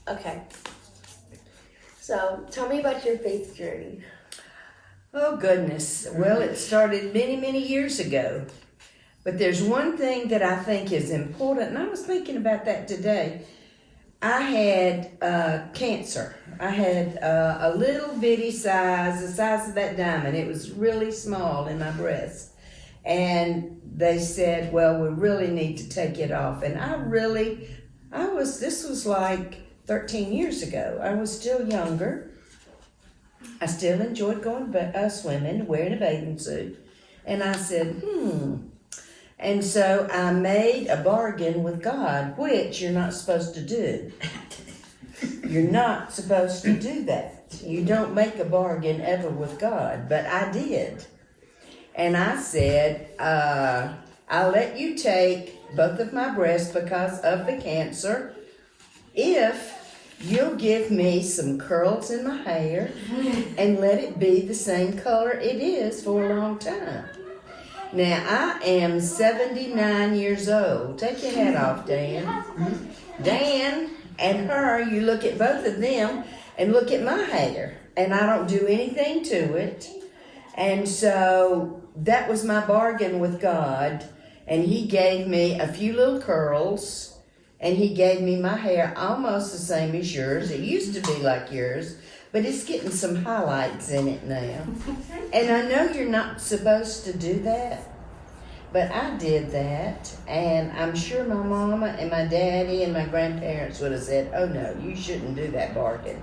Okay. So, tell me about your faith journey. Oh, goodness. Well, it started many, many years ago. But there's one thing that I think is important, and I was thinking about that today. I had cancer. I had a little bitty size, the size of that diamond. It was really small in my breast. And they said, well, we really need to take it off. And this was like 13 years ago. I was still younger. I still enjoyed going swimming, wearing a bathing suit. And I said, And so I made a bargain with God, which you're not supposed to do. You're not supposed to do that. You don't make a bargain ever with God, but I did. And I said, I'll let you take both of my breasts because of the cancer if you'll give me some curls in my hair and let it be the same color it is for a long time. Now, I am 79 years old. Take your hat off, Dan. Dan and her, you look at both of them and look at my hair. And I don't do anything to it. And so that was my bargain with God. And He gave me a few little curls. And He gave me my hair almost the same as yours. It used to be like yours. But it's getting some highlights in it now. And I know you're not supposed to do that. But I did that. And I'm sure my mama and my daddy and my grandparents would have said, oh no, you shouldn't do that bargain.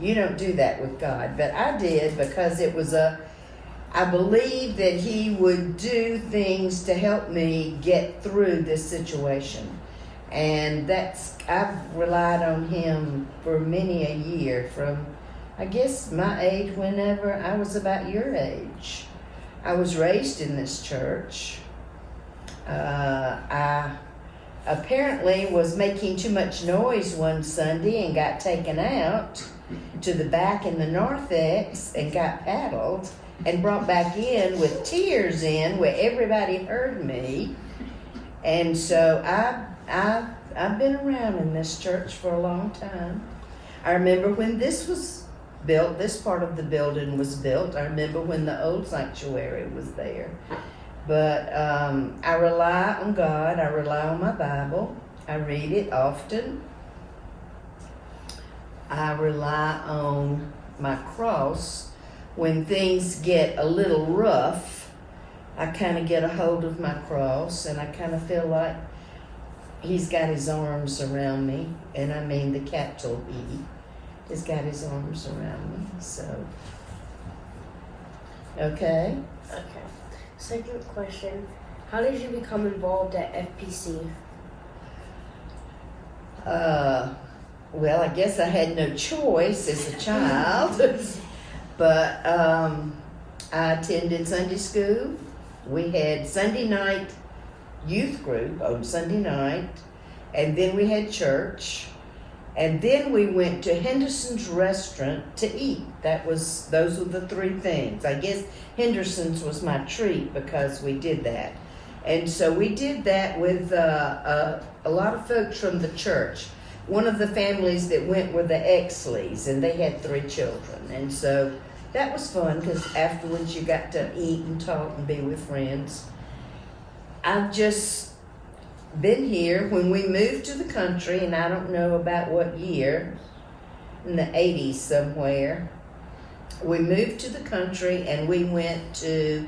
You don't do that with God. But I did because it was I believe that He would do things to help me get through this situation. And I've relied on Him for many a year, from I guess my age, whenever I was about your age. I was raised in this church. I apparently was making too much noise one Sunday and got taken out to the back in the narthex and got paddled and brought back in with tears in where everybody heard me. And so I've been around in this church for a long time. I remember when this was built, this part of the building was built. I remember when the old sanctuary was there. But I rely on God. I rely on my Bible. I read it often. I rely on my cross. When things get a little rough, I kind of get a hold of my cross, and I kind of feel like He's got His arms around me. And I mean the capital E. He's got His arms around me. So, okay. Okay. Second question, how did you become involved at FPC? Well, I guess I had no choice as a child, but I attended Sunday school. We had Sunday night youth group on Sunday night, and then we had church, and then we went to Henderson's restaurant to eat. Those were the three things. I guess Henderson's was my treat because we did that. And so we did that with a lot of folks from the church. One of the families that went were the Exleys, and they had 3 children. And so that was fun because afterwards you got to eat and talk and be with friends. I've just been here when we moved to the country, and I don't know about what year, in the 80s somewhere. We moved to the country and we went to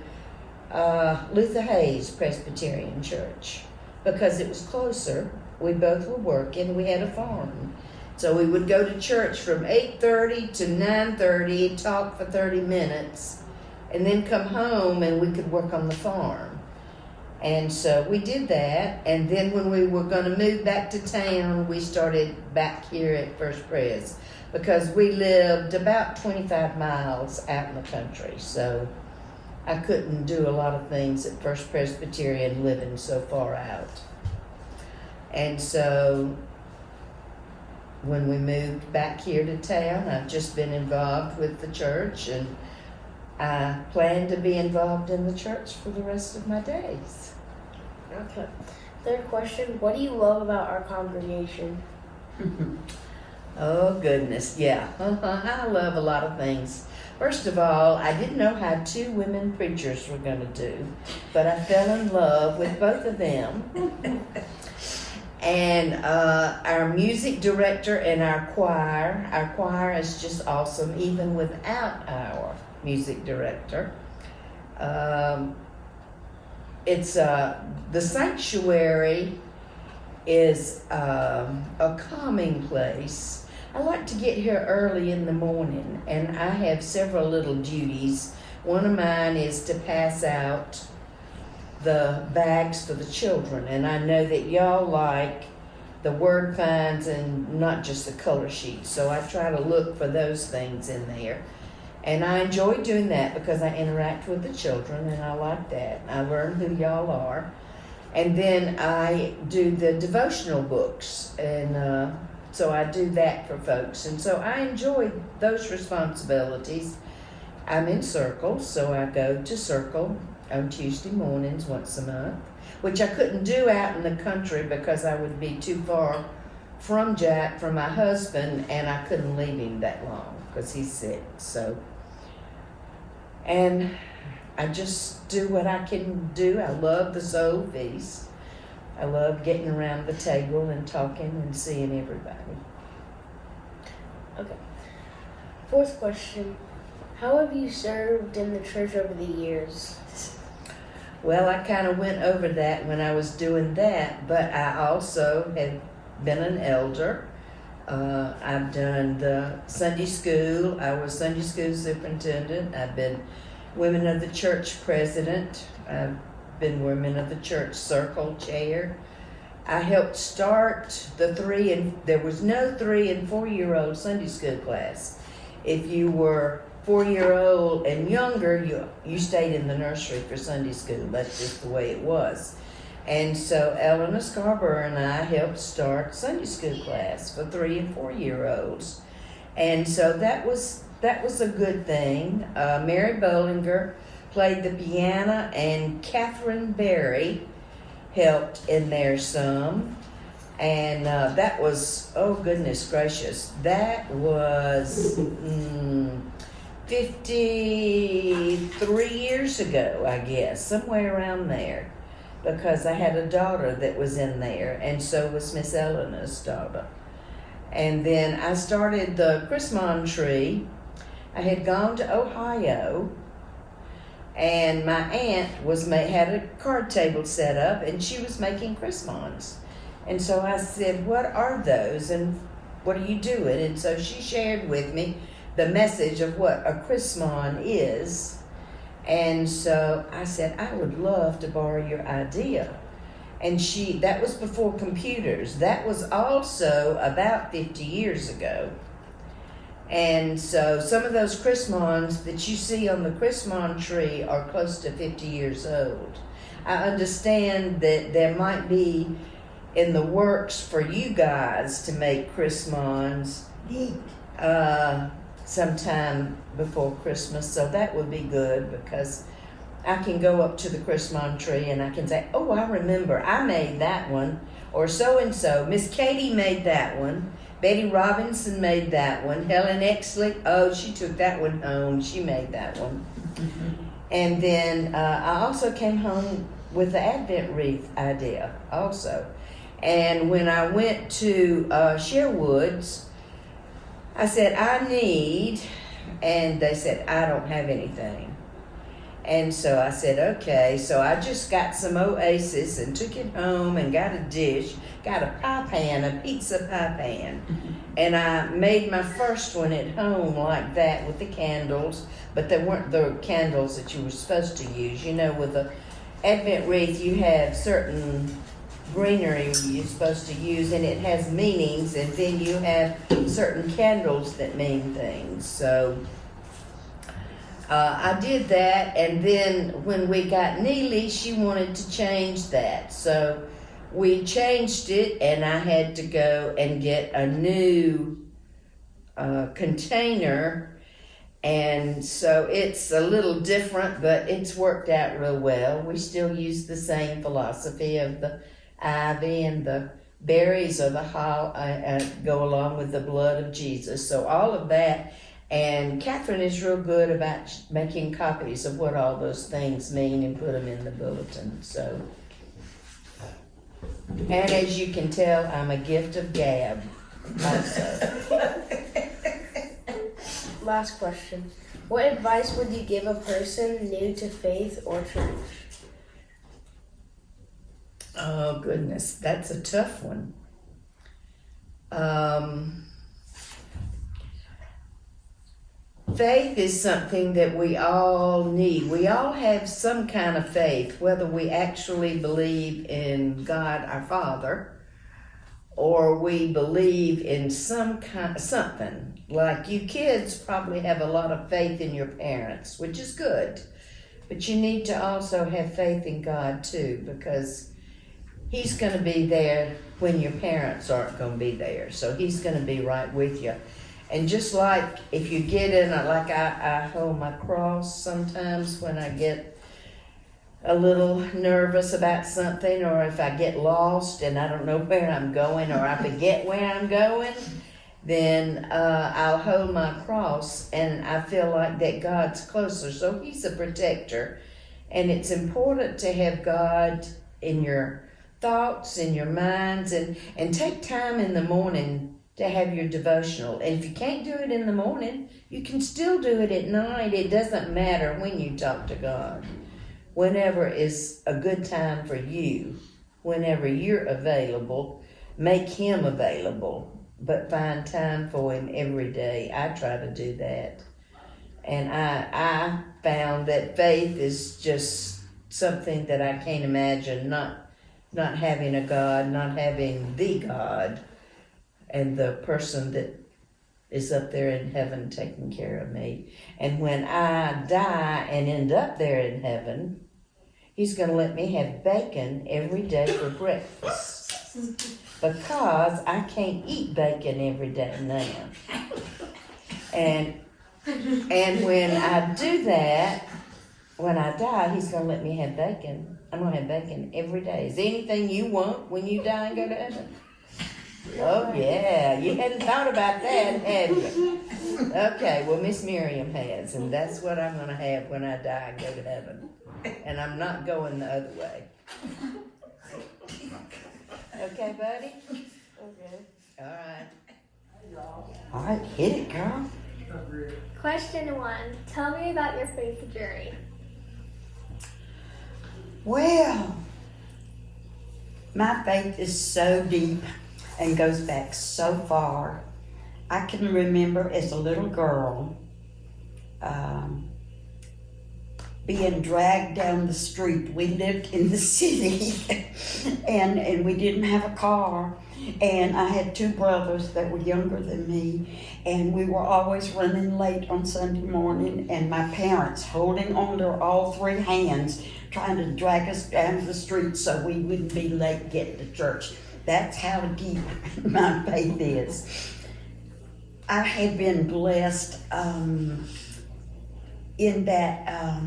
Luther Hayes Presbyterian Church because it was closer. We both were working. We had a farm. So we would go to church from 8:30 to 9:30, talk for 30 minutes, and then come home and we could work on the farm. And so we did that. And then when we were going to move back to town, we started back here at First Pres because we lived about 25 miles out in the country. So I couldn't do a lot of things at First Presbyterian living so far out. And so when we moved back here to town, I've just been involved with the church, and I plan to be involved in the church for the rest of my days. Okay. Third question, what do you love about our congregation? Oh, goodness, yeah. I love a lot of things. First of all, I didn't know how two women preachers were going to do, but I fell in love with both of them. And our music director and our choir is just awesome, even without our music director. It's the sanctuary is a calming place. I like to get here early in the morning, and I have several little duties. One of mine is to pass out the bags for the children, and I know that y'all like the word finds and not just the color sheets, so I try to look for those things in there. And I enjoy doing that because I interact with the children, and I like that. I learn who y'all are. And then I do the devotional books, and so I do that for folks. And so I enjoy those responsibilities. I'm in Circle, so I go to Circle on Tuesday mornings once a month, which I couldn't do out in the country because I would be too far from Jack, from my husband, and I couldn't leave him that long because he's sick. So, and I just do what I can do. I love the soul feast. I love getting around the table and talking and seeing everybody. Okay. Fourth question. How have you served in the church over the years? Well, I kind of went over that when I was doing that, but I also have been an elder. I've done the Sunday school. I was Sunday school superintendent. I've been Women of the Church president. I've been Women of the Church circle chair. I helped start there was no 3 and 4 year old Sunday school class. If you were 4-year-old and younger, you stayed in the nursery for Sunday school. That's just the way it was. And so Eleanor Scarborough and I helped start Sunday school class for 3 and 4 year olds. And so that was a good thing. Mary Bollinger played the piano, and Catherine Berry helped in there some. And that was, oh goodness gracious, that was 53 years ago, I guess, somewhere around there, because I had a daughter that was in there, and so was Miss Eleanor's daughter. And then I started the Christmas tree. I had gone to Ohio, and my aunt had a card table set up, and she was making Christmas. And so I said, what are those, and what are you doing? And so she shared with me the message of what a Christmas is. And so I said, I would love to borrow your idea. And that was before computers. That was also about 50 years ago. And so some of those Christmas that you see on the Christmas tree are close to 50 years old. I understand that there might be in the works for you guys to make Christmas sometime before Christmas, so that would be good, because I can go up to the Christmas tree and I can say, oh, I remember, I made that one, or so-and-so, Miss Katie made that one, Betty Robinson made that one, Helen Exley, oh, she took that one home, she made that one. Mm-hmm. And then I also came home with the Advent wreath idea also. And when I went to Sherwood's, I said, I need, and they said, I don't have anything. And so I said, okay. So I just got some Oasis and took it home and got a dish, got a pie pan, a pizza pie pan. Mm-hmm. And I made my first one at home like that with the candles, but they weren't the candles that you were supposed to use. You know, with the Advent wreath, you have certain greenery you're supposed to use, and it has meanings, and then you have certain candles that mean things. So I did that, and then when we got Neely, she wanted to change that. So we changed it, and I had to go and get a new container, and so it's a little different, but it's worked out real well. We still use the same philosophy of the ivy and the berries are go along with the blood of Jesus. So all of that. And Catherine is real good about making copies of what all those things mean and put them in the bulletin. So, and as you can tell, I'm a gift of gab also. Last question. What advice would you give a person new to faith or church? Oh, goodness, that's a tough one. Faith is something that we all need. We all have some kind of faith, whether we actually believe in God our Father or we believe in something. Like you kids probably have a lot of faith in your parents, which is good. But you need to also have faith in God too, because He's going to be there when your parents aren't going to be there. So He's going to be right with you. And just like if you get in, I hold my cross sometimes when I get a little nervous about something, or if I get lost and I don't know where I'm going, or I forget where I'm going, then I'll hold my cross and I feel like that God's closer. So He's a protector. And it's important to have God in your thoughts, in your minds, and take time in the morning to have your devotional. And if you can't do it in the morning, you can still do it at night. It doesn't matter when you talk to God. Whenever is a good time for you, whenever you're available, make Him available, but find time for Him every day. I try to do that. And I found that faith is just something that I can't imagine not having a God, not having the God, and the person that is up there in heaven taking care of me. And when I die and end up there in heaven, He's going to let me have bacon every day for breakfast, because I can't eat bacon every day now. And when I do that, when I die, He's going to let me have bacon. I'm going to have bacon every day. Is there anything you want when you die and go to heaven? Oh, yeah. You hadn't thought about that, had you? Okay, well, Miss Miriam has, and that's what I'm going to have when I die and go to heaven. And I'm not going the other way. Okay, buddy? Okay. All right. All right, hit it, girl. Question 1. Tell me about your faith journey. Well, my faith is so deep and goes back so far. I can remember as a little girl being dragged down the street. We lived in the city and we didn't have a car. And I had 2 brothers that were younger than me, and we were always running late on Sunday morning, and my parents holding on to all 3 hands trying to drag us down the street so we wouldn't be late getting to church. That's how deep my faith is. I had been blessed in that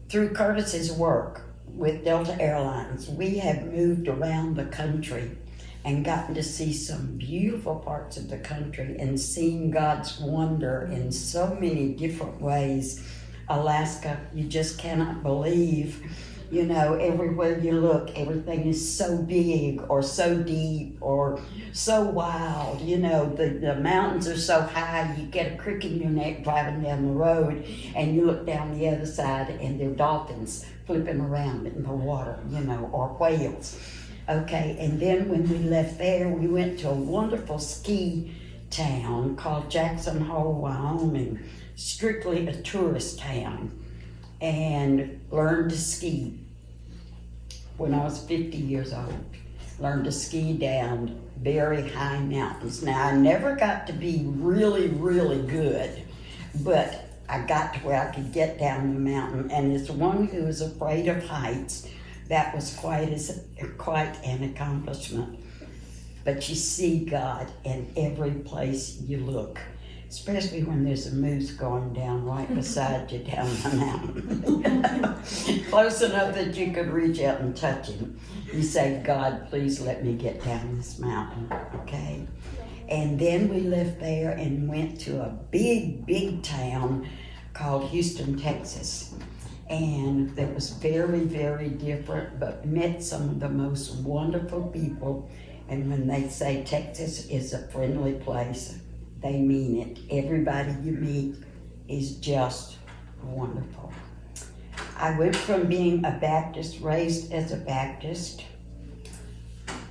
through Curtis's work with Delta Airlines. We have moved around the country and gotten to see some beautiful parts of the country and seen God's wonder in so many different ways. Alaska, you just cannot believe, you know, everywhere you look, everything is so big or so deep or so wild. You know, the mountains are so high, you get a crick in your neck driving down the road, and you look down the other side and there are dolphins flipping around in the water, you know, or whales. Okay, and then when we left there, we went to a wonderful ski town called Jackson Hole, Wyoming, strictly a tourist town, and learned to ski when I was 50 years old. Learned to ski down very high mountains. Now, I never got to be really, really good, but I got to where I could get down the mountain, and as one who is afraid of heights, that was quite an accomplishment. But you see God in every place you look. especially when there's a moose going down right beside you down the mountain. Close enough that you could reach out and touch him. You say, God, please let me get down this mountain, okay? And then we left there and went to a big, big town called Houston, Texas. And it was very, very different, but met some of the most wonderful people. And when they say Texas is a friendly place, they mean it. Everybody you meet is just wonderful. I went from being a Baptist, raised as a Baptist,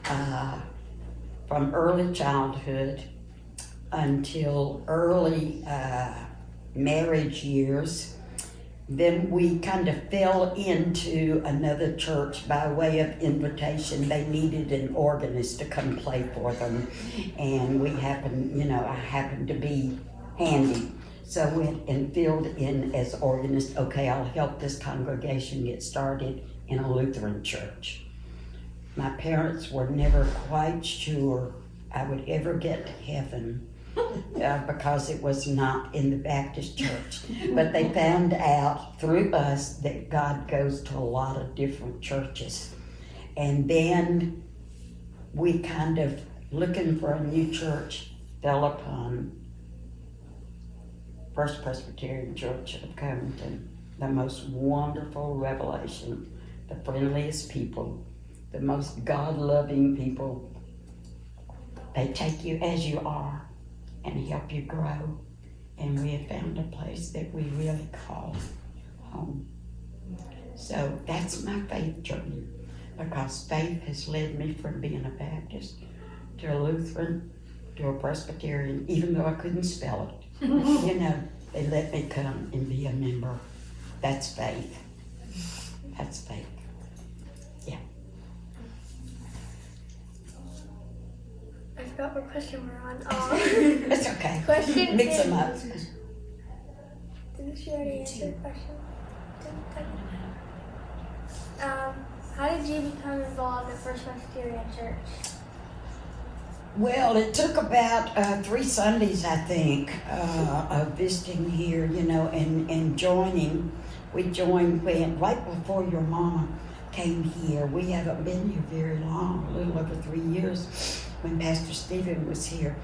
from early childhood until early marriage years. Then we kind of fell into another church by way of invitation. They needed an organist to come play for them. And I happened to be handy. So I went and filled in as organist. Okay, I'll help this congregation get started in a Lutheran church. My parents were never quite sure I would ever get to heaven. Because it was not in the Baptist church. But they found out through us that God goes to a lot of different churches. And then we kind of, looking for a new church, fell upon First Presbyterian Church of Covington. The most wonderful revelation, the friendliest people, the most God-loving people. They take you as you are and help you grow. And we have found a place that we really call home. So that's my faith journey, because faith has led me from being a Baptist to a Lutheran to a Presbyterian, even though I couldn't spell it. They let me come and be a member. That's faith. That's faith. Yeah. I forgot what question we're on. It's okay. Question Mix them up. Didn't she already answer the question? How did you become involved in First Presbyterian Church? Well, it took about 3 Sundays, I think, of visiting here, and joining. We joined right before your mama came here. We haven't been here very long, a little over 3 years, when Pastor Stephen was here.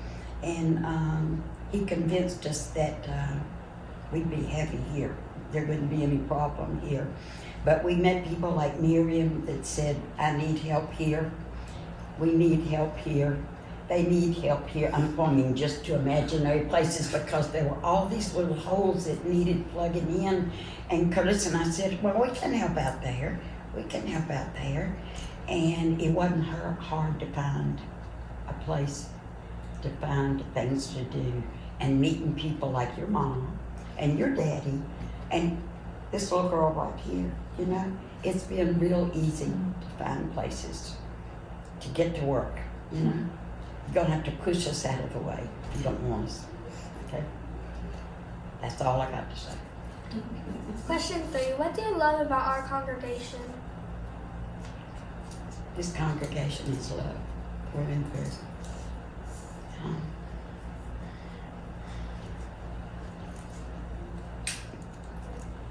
And he convinced us that we'd be happy here. There wouldn't be any problem here. But we met people like Miriam that said, I need help here. We need help here. They need help here. I'm pointing just to imaginary places because there were all these little holes that needed plugging in. And Curtis and I said, well, we can help out there. We can help out there. And it wasn't hard to find a place to find things to do, and meeting people like your mom and your daddy and this little girl right here. It's been real easy to find places to get to work. You're gonna have to push us out of the way if you don't want us. Okay? That's all I got to say. Question 3. What do you love about our congregation? This congregation is love. We're in there.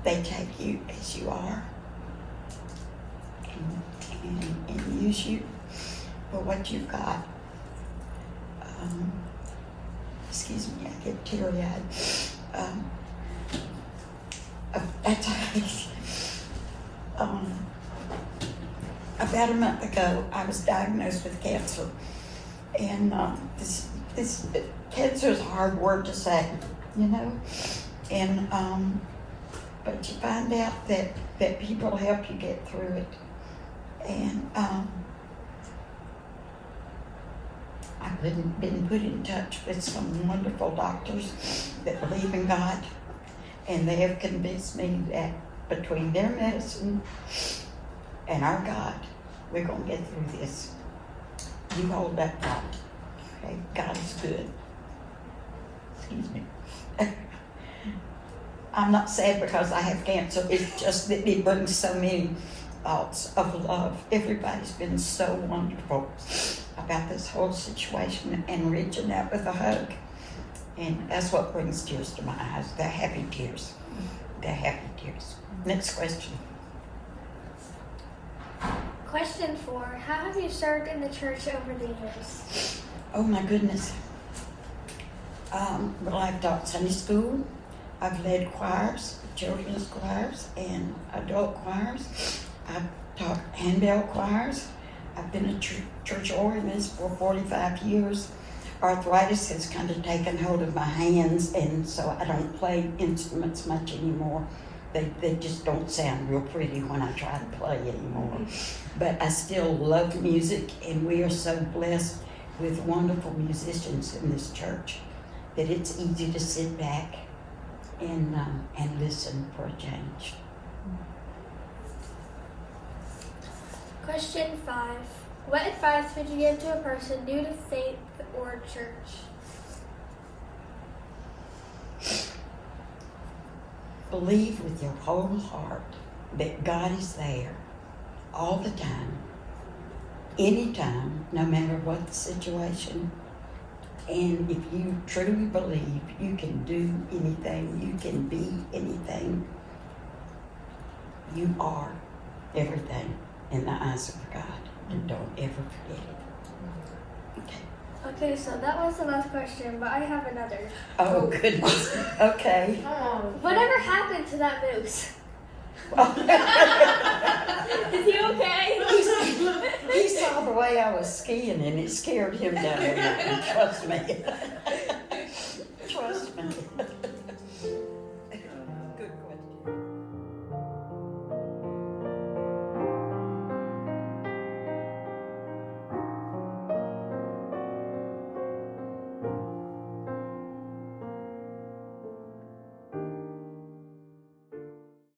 They take you as you are and use you for what you've got. Excuse me, I get teary-eyed. About a month ago, I was diagnosed with cancer. And this cancer is a hard word to say, And but you find out that people help you get through it. And I've been put in touch with some wonderful doctors that believe in God, and they have convinced me that between their medicine and our God, we're going to get through this. You hold that thought, okay? God is good. Excuse me. I'm not sad because I have cancer. It's just that it brings so many thoughts of love. Everybody's been so wonderful about this whole situation and reaching out with a hug. And that's what brings tears to my eyes. They're happy tears. They're happy tears. Next question. Question 4. How have you served in the church over the years? Oh my goodness. Well, I've taught Sunday school. I've led choirs, children's choirs, and adult choirs. I've taught handbell choirs. I've been a church organist for 45 years. Arthritis has kind of taken hold of my hands, and so I don't play instruments much anymore. They just don't sound real pretty when I try to play anymore. But I still love music, and we are so blessed with wonderful musicians in this church that it's easy to sit back and listen for a change. Question 5. What advice would you give to a person new to faith or church? Believe with your whole heart that God is there all the time, anytime, no matter what the situation. And if you truly believe you can do anything, you can be anything, you are everything in the eyes of God. And don't ever forget it. Okay. Okay, so that was the last question, but I have another. Oh, goodness. Okay. Whatever happened to that moose? Is he okay? He saw the way I was skiing and it scared him down the mountain, trust me.